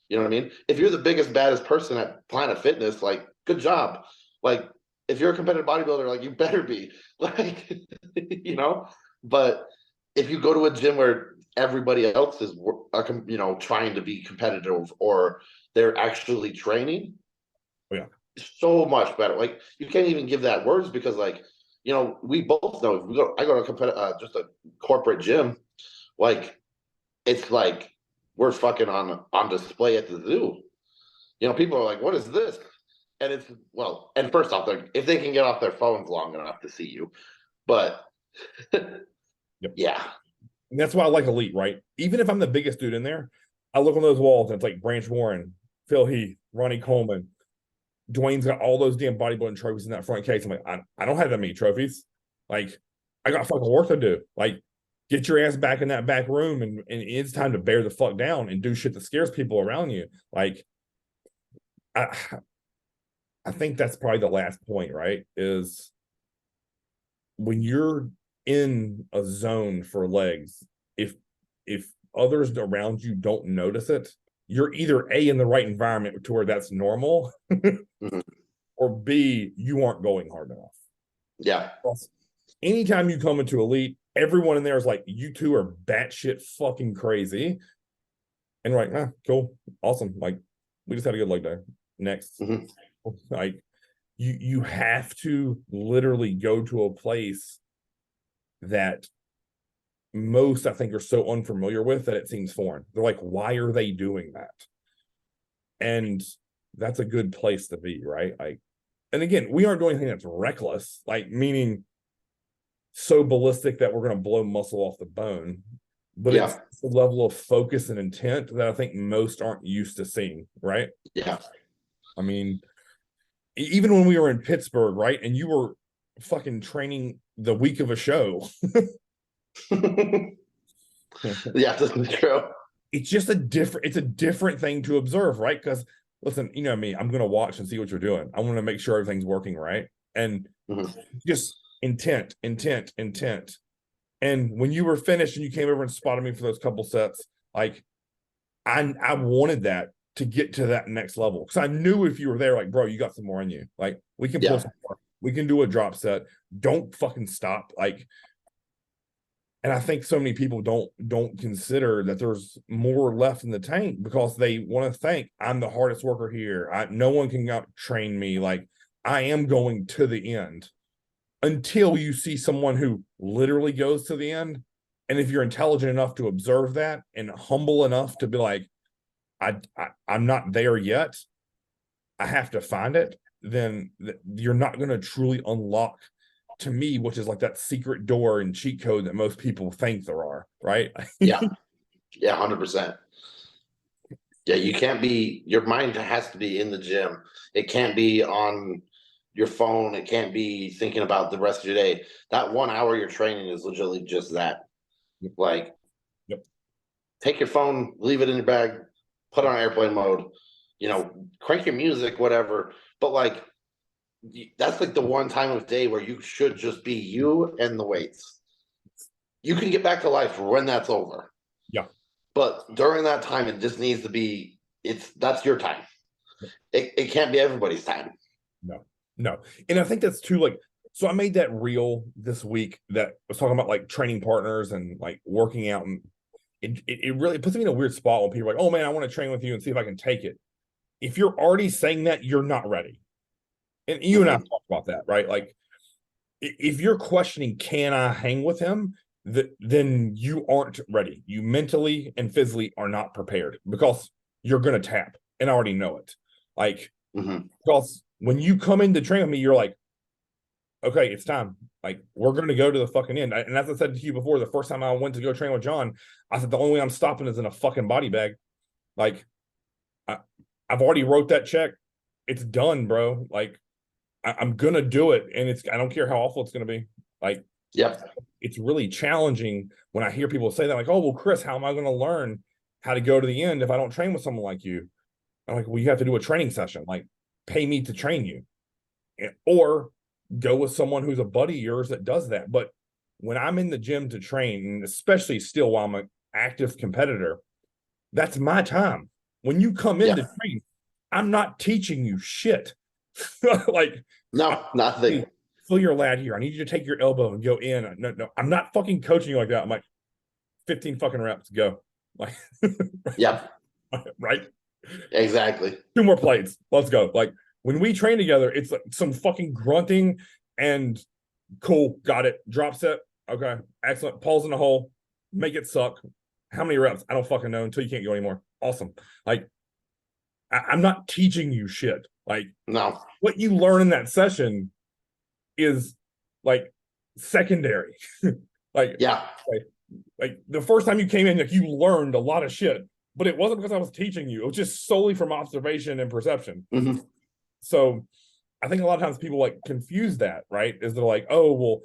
You know what I mean? If you're the biggest, baddest person at Planet Fitness, like, good job. Like, if you're a competitive bodybuilder, like, you better be. Like, But if you go to a gym where everybody else is, trying to be competitive or they're actually training, Oh, yeah. so much better. Like, you can't even give that words because, like, we both know if I go to just a corporate gym, like, it's like we're fucking on display at the zoo. People are like, "What is this?" And and first off, if they can get off their phones long enough to see you, but Yep. yeah, And that's why I like Elite, right? Even if I'm the biggest dude in there, I look on those walls and it's like Branch Warren, Phil Heath, Ronnie Coleman. Dwayne's got all those damn bodybuilding trophies in that front case. I'm like, I don't have that many trophies. Like, I got fucking work to do. Like, get your ass back in that back room and it's time to bear the fuck down and do shit that scares people around you. Like, I I think that's probably the last point, right? Is when you're in a zone for legs, if others around you don't notice it, you're either A, in the right environment to where that's normal, Mhm. or B, you aren't going hard enough. Yeah, Anytime you come into Elite, everyone in there is like, you two are batshit fucking crazy. And we're like, cool, awesome. Like, we just had a good leg day. Next. Mhm. Like, you have to literally go to a place that most I think are so unfamiliar with that it seems foreign. They're like, why are they doing that? And that's a good place to be, right? Like, and again, we aren't doing anything that's reckless, like meaning so ballistic that we're going to blow muscle off the bone, but Yeah. it's the level of focus and intent that I think most aren't used to seeing, right? Yeah. I mean, even when we were in Pittsburgh, right, and you were fucking training the week of a show. Yeah, that's true. It's just it's a different thing to observe, right? Because listen, you know me, I'm gonna watch and see what you're doing. I want to make sure everything's working right. And just intent, intent, intent. And when you were finished and you came over and spotted me for those couple sets, like I wanted that to get to that next level. Because I knew if you were there, like, bro, you got some more in you. Like, we can pull some more. We can do a drop set. Don't fucking stop. Like, and I think so many people don't consider that there's more left in the tank because they want to think I'm the hardest worker here. No one can out train me. Like, I am going to the end until you see someone who literally goes to the end. And if you're intelligent enough to observe that and humble enough to be like, I'm not there yet, I have to find it, then you're not going to truly unlock, to me, which is like that secret door and cheat code that most people think there are, right? Yeah. 100%. Yeah, you can't be, your mind has to be in the gym. It can't be on your phone. It can't be thinking about the rest of your day. That 1 hour you're training is literally just that. Like, take your phone, leave it in your bag, put it on airplane mode, crank your music, whatever. But like, that's like the one time of day where you should just be you and the weights. You can get back to life when that's over. Yeah. But during that time, it just needs to be, that's your time. It can't be everybody's time. No. And I think that's too, like, so I made that reel this week that was talking about like training partners and like working out. And it really puts me in a weird spot when people are like, oh man, I want to train with you and see if I can take it. If you're already saying that, you're not ready. And you and I have talked about that, right? Like, if you're questioning, can I hang with him? Then you aren't ready. You mentally and physically are not prepared because you're going to tap, and I already know it. Like, because when you come in to train with me, you're like, okay, it's time. Like, we're going to go to the fucking end. And as I said to you before, the first time I went to go train with John, I said, the only way I'm stopping is in a fucking body bag. Like, I've already wrote that check. It's done, bro. Like, I'm going to do it. And I don't care how awful it's going to be. Like, it's really challenging when I hear people say that, like, oh, well, Chris, how am I going to learn how to go to the end if I don't train with someone like you? I'm like, well, you have to do a training session. Like, pay me to train you. Or go with someone who's a buddy of yours that does that. But when I'm in the gym to train, and especially still while I'm an active competitor, that's my time. When you come in to train, I'm not teaching you shit. Like, no, nothing. Feel your lad here. I need you to take your elbow and go in. No, I'm not fucking coaching you like that. I'm like, 15 fucking reps, go. Like, right? Exactly. 2 more plates. Let's go. Like, when we train together, it's like some fucking grunting and cool. Got it. Drop set. Okay. Excellent. Pause in the hole. Make it suck. How many reps? I don't fucking know until you can't go anymore. Awesome. Like, I'm not teaching you shit. Like, no, what you learn in that session is like secondary. Like, like the first time you came in, like, you learned a lot of shit, but it wasn't because I was teaching you. It was just solely from observation and perception. So I think a lot of times people like confuse that, right? Is they're like, oh, well,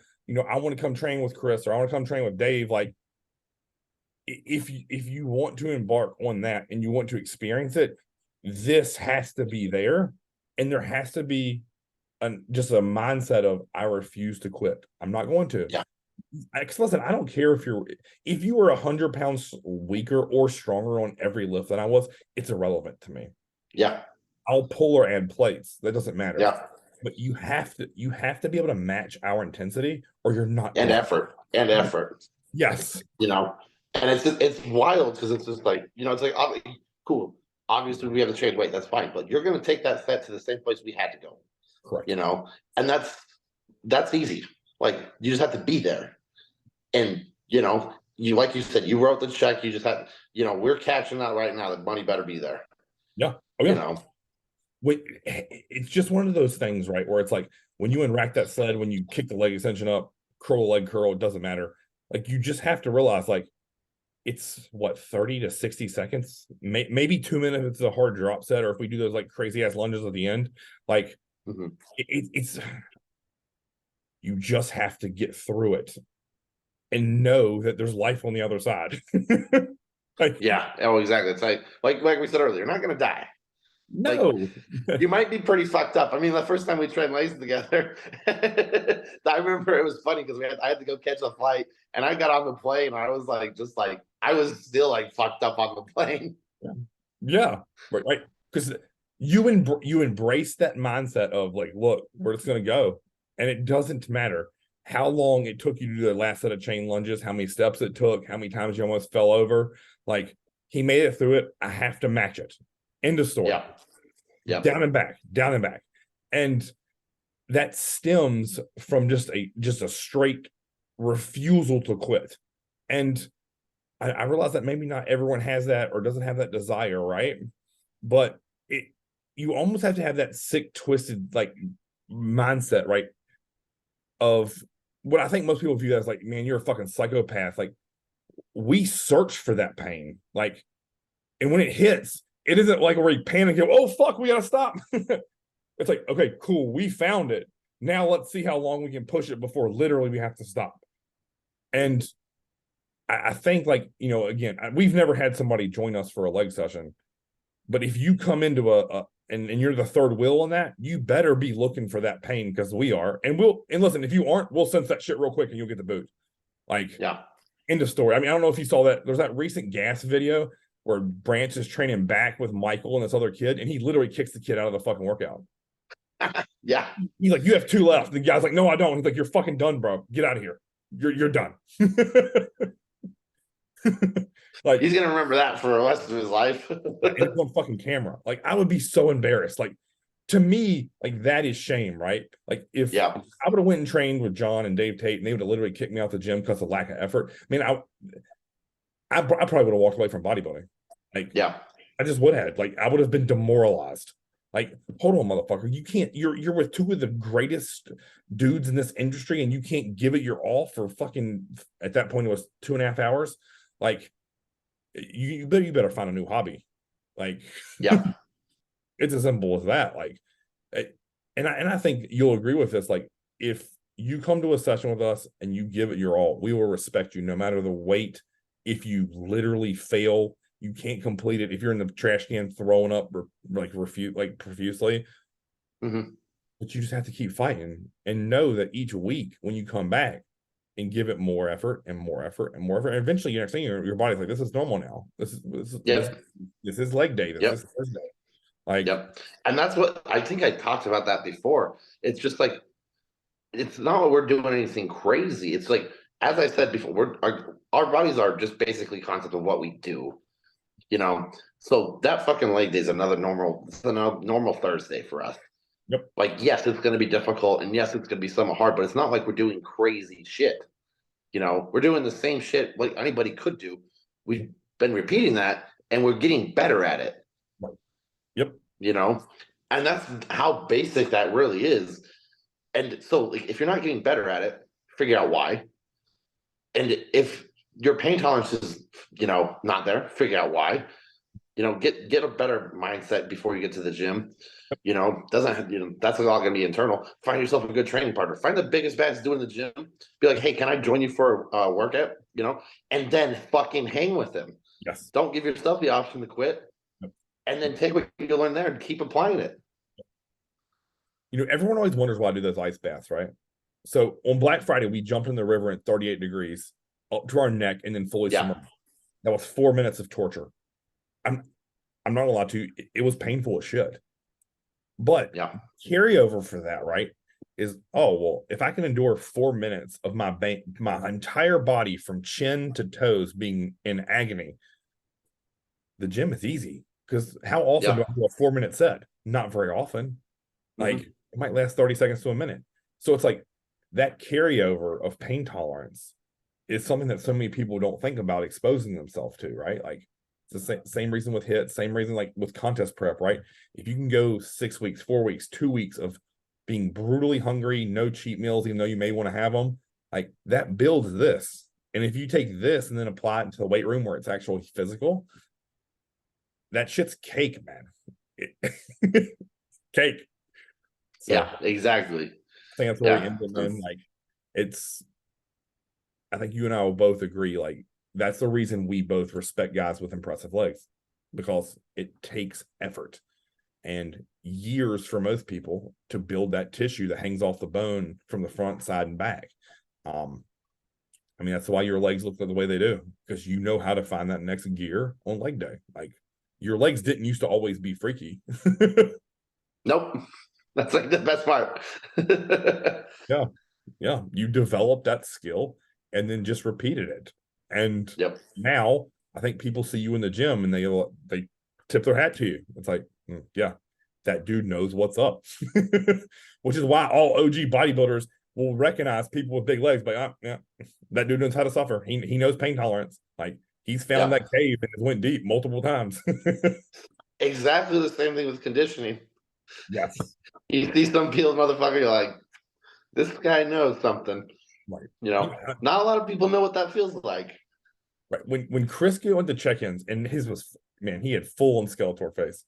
I want to come train with Chris, or I want to come train with Dave. Like, if you want to embark on that and you want to experience it, this has to be there, and there has to be just a mindset of, I refuse to quit. I'm not going to. Listen, I don't care if you were 100 pounds weaker or stronger on every lift than I was. It's irrelevant to me. I'll pull or add plates. That doesn't matter. But you have to be able to match our intensity, or you're not. And effort. Yes. And it's wild because it's just like, it's like, cool. Obviously, we have to trade weight. That's fine. But you're going to take that set to the same place we had to go. Correct. And that's easy. Like, you just have to be there. And, you, like you said, you wrote the check. You just had, we're catching that right now. The money better be there. Yeah. it's just one of those things, right? Where it's like when you unrack that sled, when you kick the leg extension up, curl a leg curl, it doesn't matter. Like you just have to realize, like, it's what 30 to 60 seconds, maybe 2 minutes if it's a hard drop set, or if we do those like crazy ass lunges at the end, like it's you just have to get through it and know that there's life on the other side. Like, Yeah. Oh, exactly. It's like we said earlier, you're not gonna die. Like no. you might be pretty fucked up. I mean, the first time we trained legs together, I remember it was funny because I had to go catch a flight, and I got on the plane, and I was like, just like I was still like fucked up on the plane. Yeah, right. Because you embrace that mindset of like, look, we're just gonna go, and it doesn't matter how long it took you to do the last set of chain lunges, how many steps it took, how many times you almost fell over. Like he made it through it. I have to match it. End of story. Yeah. Yeah. Down and back, down and back, and that stems from just a straight refusal to quit. And I realize that maybe not everyone has that or doesn't have that desire, right? But you almost have to have that sick, twisted like mindset, right? Of what I think most people view as like, man, you're a fucking psychopath. Like we search for that pain, like, and when it hits, it isn't like where you panic, go, oh fuck, we gotta stop. It's like, okay, cool, we found it. Now let's see how long we can push it before literally we have to stop. And I think, like, again, we've never had somebody join us for a leg session, but if you come into and you're the third wheel on that, you better be looking for that pain, because we are. And listen, if you aren't, we'll sense that shit real quick and you'll get the boot. Like, Yeah. end of story. I mean, I don't know if you saw that. There's that recent gas video where Branch is training back with Michael and this other kid, and he literally kicks the kid out of the fucking workout. Yeah. He's like, you have 2 left. The guy's like, no, I don't. He's like, you're fucking done, bro. Get out of here. You're done. Like, He's gonna remember that for the rest of his life. and it's on fucking camera. Like, I would be so embarrassed. Like, to me, like, that is shame, right? Like, if I would have went and trained with John and Dave Tate, and they would have literally kicked me out the gym because of lack of effort. I mean, I probably would have walked away from bodybuilding. Like, I just would have. Like, I would have been demoralized. Like, hold on, motherfucker. You can't, you're with 2 of the greatest dudes in this industry, and you can't give it your all for fucking, at that point, it was 2.5 hours. Like, you better find a new hobby. Like, it's as simple as that. Like, and I think you'll agree with this. Like, if you come to a session with us and you give it your all, we will respect you no matter the weight. If you literally fail, you can't complete it. If you're in the trash can throwing up profusely, but you just have to keep fighting and know that each week when you come back and give it more effort and more effort and more effort, and eventually you're next thing your body's like, this is normal now. This is leg day. This is Thursday. Like, and that's what I think I talked about that before. It's just like, it's not that we're doing anything crazy. It's like, as I said before, our bodies are just basically concept of what we do. So that fucking leg day is another normal Thursday for us. Like, yes, it's going to be difficult, and yes, it's going to be somewhat hard, but it's not like we're doing crazy shit. We're doing the same shit like anybody could do. We've been repeating that, and we're getting better at it. And that's how basic that really is. And so, like, if you're not getting better at it, figure out why. And if your pain tolerance is, not there, figure out why. Get a better mindset before you get to the gym. Doesn't have, that's all going to be internal. Find yourself a good training partner. Find the biggest bads doing the gym. Be like, hey, can I join you for a workout? And then fucking hang with them. Yes. Don't give yourself the option to quit. And then take what you learn there and keep applying it. Everyone always wonders why I do those ice baths, right? So on Black Friday, we jumped in the river at 38 degrees up to our neck and then fully submerged. That was 4 minutes of torture. I'm not allowed to. It was painful as shit. But carryover for that, right, is, oh, well, if I can endure 4 minutes of my entire body from chin to toes being in agony, the gym is easy. Because how often do I do a 4-minute set? Not very often. Like, it might last 30 seconds to a minute. So it's like that carryover of pain tolerance is something that so many people don't think about exposing themselves to, right? Like, It's the same reason with hits, same reason like with contest prep, right? If you can go 6 weeks, 4 weeks, 2 weeks of being brutally hungry, no cheat meals, even though you may want to have them, like that builds this. And if you take this and then apply it into the weight room where it's actually physical, that shit's cake, man. Cake. So, Yeah, exactly. I think that's where we Yeah. end it, man. Like, I think you and I will both agree, like, that's the reason we both respect guys with impressive legs, because it takes effort and years for most people to build that tissue that hangs off the bone from the front, side, and back. I mean, that's why your legs look the way they do, because you know how to find that next gear on leg day. Like, your legs didn't used to always be freaky. Nope. That's like the best part. Yeah. Yeah. You developed that skill and then just repeated it. And Yep. now I think people see you in the gym and they tip their hat to you. It's like, yeah, that dude knows what's up. Which is why all OG bodybuilders will recognize people with big legs, but yeah, that dude knows how to suffer. He knows pain tolerance. Like, he's found that cave and it went deep multiple times. Exactly the same thing with conditioning. Yes. You see some peeled motherfucker, you're like, this guy knows something. Right. You know, not a lot of people know what that feels like. Right. When Chris went to check-ins and his was, man, he had full on Skeletor face.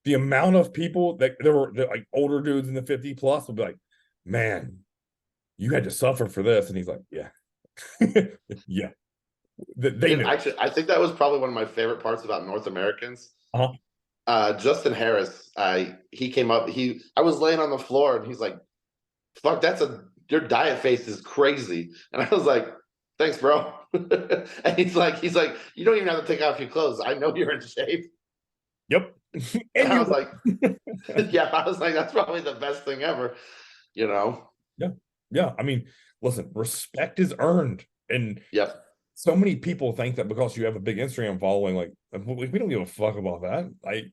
The amount of people that there were like older dudes in the 50 plus would be like, man, you had to suffer for this. And he's like, yeah. Yeah. They knew. Actually, I think that was probably one of my favorite parts about North Americans. Justin Harris, he came up, I was laying on the floor and he's like, fuck, your diet face is crazy. And I was like, thanks, bro. And he's like, you don't even have to take off your clothes. I know you're in shape. Yep. And I was like, yeah, I was like, that's probably the best thing ever, you know? Yeah. Yeah. I mean, listen, respect is earned. And yep. So many people think that because you have a big Instagram following, like, we don't give a fuck about that. Like,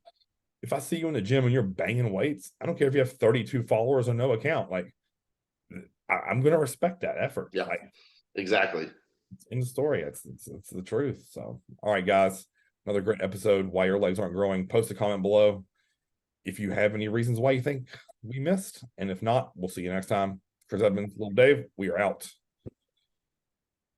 if I see you in the gym and you're banging weights, I don't care if you have 32 followers or no account. Like, I'm going to respect that effort. Yeah, like, exactly. It's in the story. It's the truth. So, all right, guys, another great episode. Why your legs aren't growing. Post a comment below if you have any reasons why you think we missed. And if not, we'll see you next time. Chris Edmonds, Little Dave, we are out.